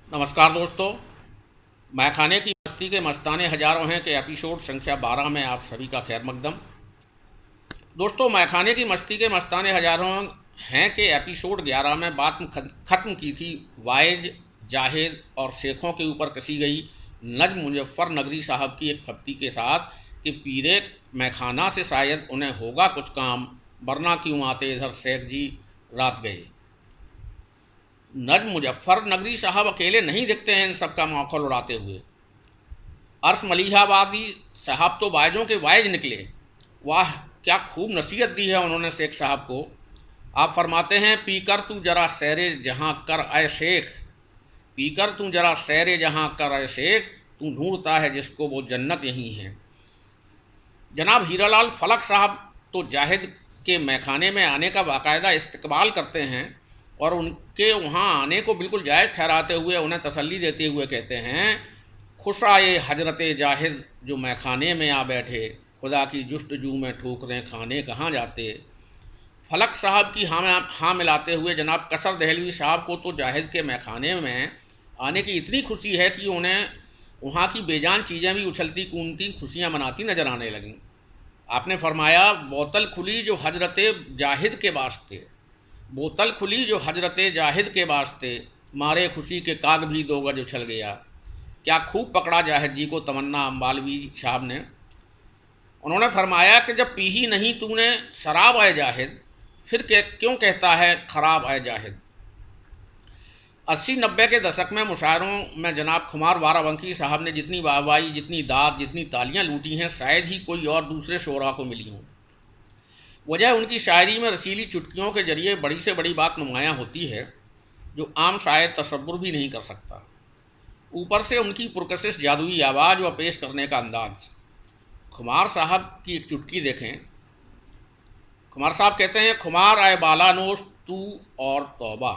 नमस्कार दोस्तों। मैखाने की मस्ती के मस्ताने हजारों हैं के एपिसोड संख्या 12 में आप सभी का खैर मकदम। दोस्तों, मैखाने की मस्ती के मस्ताने हजारों हैं के एपिसोड 11 में बात ख़त्म की थी वाइज, जाहिद और शेखों के ऊपर कसी गई नज्म मुजफ्फर नगरी साहब की एक खप्ती के साथ कि पीरे मैखाना से शायद उन्हें होगा कुछ काम, वरना क्यों आते इधर शेख जी रात गए। नज्म मुजफ्फर नगरी साहब अकेले नहीं दिखते हैं इन सबका मौखल उड़ाते हुए। अर्श मलिहाबादी साहब तो वायजों के वायज निकले। वाह, क्या खूब नसीहत दी है उन्होंने शेख साहब को। आप फरमाते हैं, पीकर तू जरा सैरे जहाँ कर आए शेख, पीकर तू जरा सैरे जहाँ कर आए शेख, तू ढूंढता है जिसको वो जन्नत यहीं है। जनाब हीरालाल फलक साहब तो जाहिद के मैखाने में आने का बाकायदा इस्तकबाल करते हैं और उनके वहाँ आने को बिल्कुल जायज़ ठहराते हुए उन्हें तसल्ली देते हुए कहते हैं, खुश आए हजरत जाहिद जो मैखाने में आ बैठे, खुदा की जुस्तजू में ठोकरें खाने कहाँ जाते। फलक साहब की हाँ मिलाते हुए जनाब कसर दहलवी साहब को तो जाहिद के मैखाने में आने की इतनी खुशी है कि उन्हें वहाँ की बेजान चीज़ें भी उछलती कूदती खुशियाँ मनाती नजर आने लगीं। आपने फरमाया, बोतल खुली जो हजरत जाहिद के वास्ते, बोतल खुली जो हजरत जाहिद के वास्ते, मारे खुशी के काग भी दो गज उछल गया। क्या खूब पकड़ा जाहिद जी को तमन्ना अम्बालवी साहब ने। उन्होंने फरमाया कि जब पी ही नहीं तूने शराब आए जाहिद, फिर क्यों कहता है खराब आए जाहिद। 80-90 के दशक में मुशायरों में जनाब खुमार वारावंकी साहब ने जितनी वाहवाही, जितनी दाद, जितनी तालियां लूटी हैं, शायद ही कोई और दूसरे शोरा को मिली हों। वजह उनकी शायरी में रसीली चुटकियों के जरिए बड़ी से बड़ी बात नुमायाँ होती है जो आम शायर तसव्वुर भी नहीं कर सकता। ऊपर से उनकी पुरकशिश जादुई आवाज़ व पेश करने का अंदाज। खुमार साहब की एक चुटकी देखें। खुमार साहब कहते हैं, खुमार आए बालानोश तू और तौबा,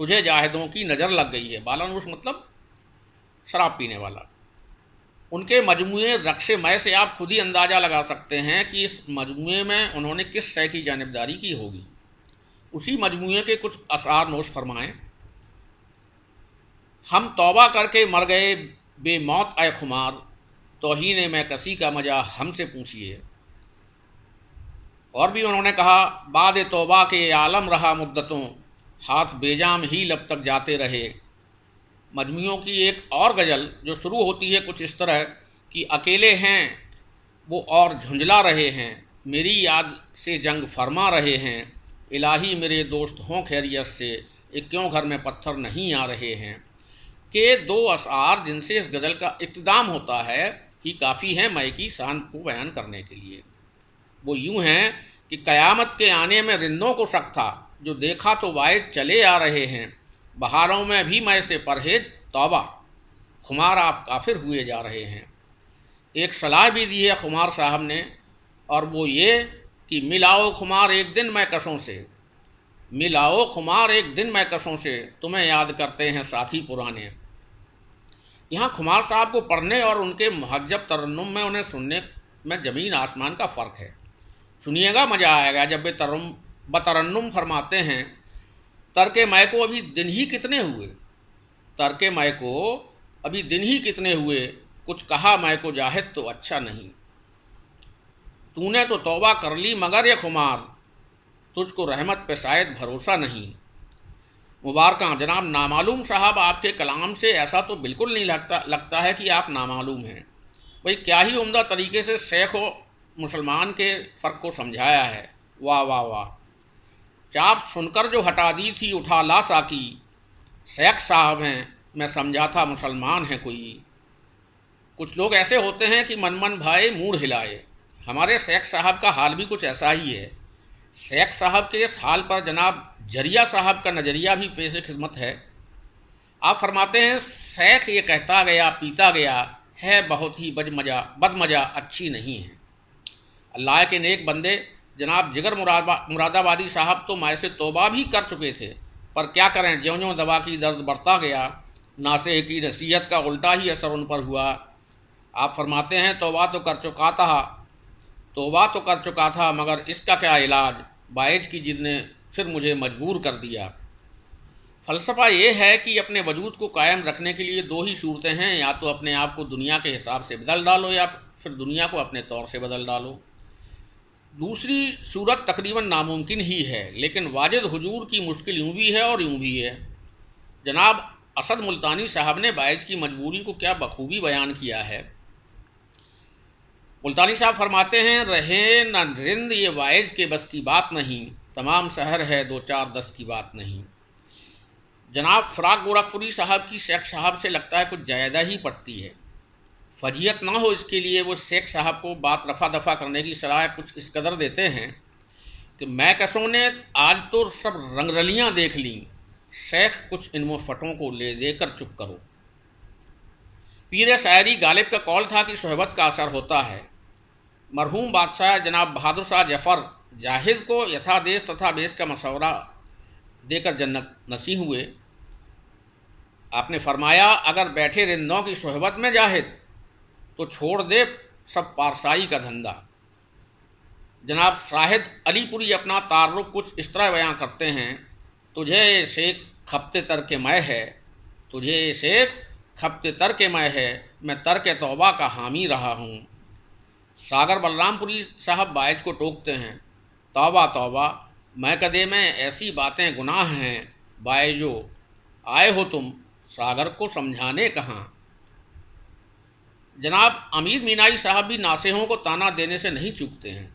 तुझे जाहिदों की नज़र लग गई है। बालानोश मतलब शराब पीने वाला। उनके मजमूए रक्शे मय से आप खुद ही अंदाज़ा लगा सकते हैं कि इस मजमूए में उन्होंने किस शय की जानिबदारी की होगी। उसी मजमूए के कुछ अशआर नोश फरमाएं। हम तौबा करके मर गए बेमौत आए खुमार, तौहीन में कसी का मजा हमसे पूछिए। और भी उन्होंने कहा, बाद तौबा के आलम रहा मुद्दतों, हाथ बेजाम ही लब तक जाते रहे। मजमूओं की एक और गज़ल जो शुरू होती है कुछ इस तरह कि अकेले हैं वो और झुंझला रहे हैं, मेरी याद से जंग फरमा रहे हैं, इलाही मेरे दोस्त हों खैरियत से, एक क्यों घर में पत्थर नहीं आ रहे हैं। के दो अशआर जिनसे इस गज़ल का इख्तिताम होता है ही काफ़ी है मई की शान को बयान करने के लिए। वो यूँ हैं कि क़यामत के आने में रिंदों को शक था, जो देखा तो वायद चले आ रहे हैं, बहारों में भी मैं से परहेज तौबा, खुमार आप काफिर हुए जा रहे हैं। एक सलाह भी दी है खुमार साहब ने, और वो ये कि मिलाओ खुमार एक दिन मैं कसों से, मिलाओ खुमार एक दिन मैं कसों से, तुम्हें याद करते हैं साथी पुराने। यहाँ खुमार साहब को पढ़ने और उनके महजब तरन्नुम में उन्हें सुनने में ज़मीन आसमान का फ़र्क है। सुनिएगा, मज़ा आएगा जब वे बतरन्नुम फरमाते हैं, तरके मैं को अभी दिन ही कितने हुए, तरके मैं को अभी दिन ही कितने हुए, कुछ कहा मैं को जाहिद तो अच्छा नहीं, तूने तो तौबा कर ली मगर ये खुमार, तुझको रहमत पे शायद भरोसा नहीं। मुबारका जनाब नामालूम साहब, आपके कलाम से ऐसा तो बिल्कुल नहीं लगता है कि आप नामालूम हैं। भाई क्या ही उम्दा तरीके से शेख व मुसलमान के फ़र्क को समझाया है। वाह वाह वाह। चाप सुनकर जो हटा दी थी उठा ला साकी, शेख साहब हैं मैं समझा था मुसलमान है कोई। कुछ लोग ऐसे होते हैं कि मन मन भाए मूड हिलाए। हमारे शेख साहब का हाल भी कुछ ऐसा ही है। शेख साहब के इस हाल पर जनाब जरिया साहब का नज़रिया भी पेश खिदमत है। आप फरमाते हैं, शेख ये कहता गया पीता गया है, बहुत ही बदमजा अच्छी नहीं है। अल्लाह के नेक बंदे जनाब जिगर मुरादाबादी साहब तो मैं से तौबा भी कर चुके थे, पर क्या करें, ज्यों ज्यों दवा की दर्द बढ़ता गया, नासे की नसीहत का उल्टा ही असर उन पर हुआ। आप फरमाते हैं, तौबा तो कर चुका था, तौबा तो कर चुका था, मगर इसका क्या इलाज, बाइज की जिद ने फिर मुझे मजबूर कर दिया। फ़लसफ़ा ये है कि अपने वजूद को कायम रखने के लिए दो ही सूरतें हैं, या तो अपने आप को दुनिया के हिसाब से बदल डालो या फिर दुनिया को अपने तौर से बदल डालो। दूसरी सूरत तकरीबन नामुमकिन ही है, लेकिन वाजिद हुजूर की मुश्किल यूँ भी है और यूँ भी है। जनाब असद मुल्तानी साहब ने बाइज की मजबूरी को क्या बखूबी बयान किया है। मुल्तानी साहब फरमाते हैं, रहे न रिंद ये वाइज के बस की बात नहीं, तमाम शहर है दो चार दस की बात नहीं। जनाब फ़राक गोरखपुरी साहब की शेख साहब से लगता है कुछ ज़्यादा ही पड़ती है। फजीयत ना हो इसके लिए वो शेख साहब को बात रफ़ा दफ़ा करने की सलाह कुछ इस कदर देते हैं कि मैं कसों ने आज तो सब रंगरलियाँ देख लीं, शेख कुछ इन मुफटों को ले देकर चुप करो। पीर शायरी गालिब का कौल था कि सोहबत का असर होता है। मरहूम बादशाह जनाब बहादुर शाह जफ़र जाहिद को यथादेश तथा बेश का मशवरा देकर जन्नत नसीब हुए। आपने फरमाया, अगर बैठे रिंदों की सोहबत में जाहिद तो छोड़ दे सब पारसाई का धंधा। जनाब शाहिद अलीपुरी अपना तारुफ कुछ इस तरह बयां करते हैं, तुझे शेख खपते तर के मैं है, तुझे शेख खपते तर के मैं है, मैं तर के तौबा का हामी रहा हूँ। सागर बलरामपुरी साहब बाइज को टोकते हैं, तौबा तौबा मैं कदे में ऐसी बातें गुनाह हैं, बाइजो आए हो तुम सागर को समझाने कहाँ। जनाब अमीर मीनाई साहब भी नासेहों को ताना देने से नहीं चूकते हैं।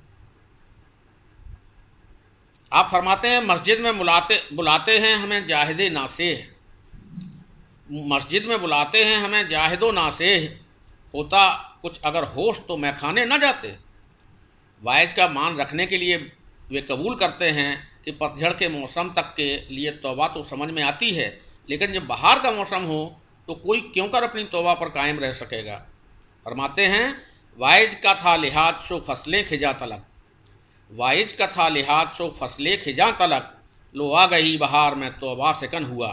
आप फरमाते हैं, मस्जिद में बुलाते हैं हमें जाहिदे नासेह, मस्जिद में बुलाते हैं हमें जाहिदो नासेह, होता कुछ अगर होश तो मैं खाने न जाते। वाइज का मान रखने के लिए वे कबूल करते हैं कि पतझड़ के मौसम तक के लिए तौबा तो समझ में आती है, लेकिन जब बहार का मौसम हो तो कोई क्यों कर अपनी तौबा पर कायम रह सकेगा। फरमाते हैं, वाइज का था लिहाज सो फसलें खिजा तलक, वाइज का था लिहाज सो फसलें खिजा तलक, लो आ गई बहार में तौबा सिकन हुआ।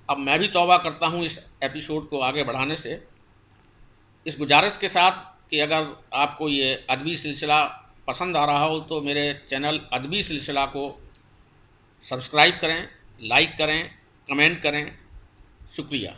अब मैं भी तौबा करता हूँ इस एपिसोड को आगे बढ़ाने से, इस गुजारिश के साथ कि अगर आपको ये अदबी सिलसिला पसंद आ रहा हो तो मेरे चैनल अदबी सिलसिला को सब्सक्राइब करें, लाइक करें, कमेंट करें। शुक्रिया।